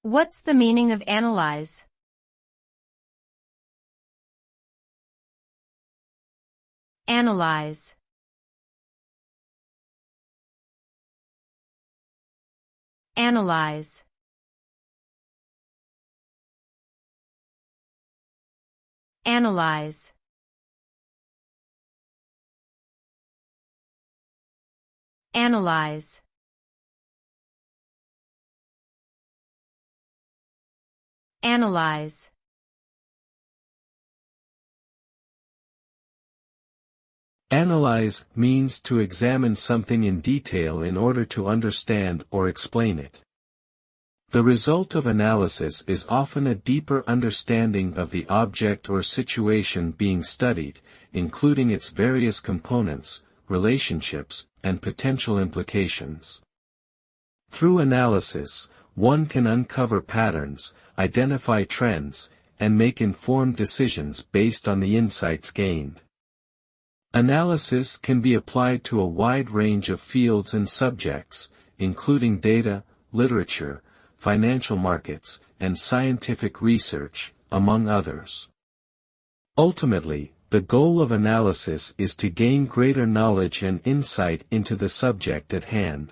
What's the meaning of analyze? Analyze. Analyze. Analyze. Analyze. Analyze. Analyze means to examine something in detail in order to understand or explain it. The result of analysis is often a deeper understanding of the object or situation being studied, including its various components, relationships, and potential implications. Through analysis, one can uncover patterns, identify trends, and make informed decisions based on the insights gained. Analysis can be applied to a wide range of fields and subjects, including data, literature, financial markets, and scientific research, among others. Ultimately, the goal of analysis is to gain greater knowledge and insight into the subject at hand.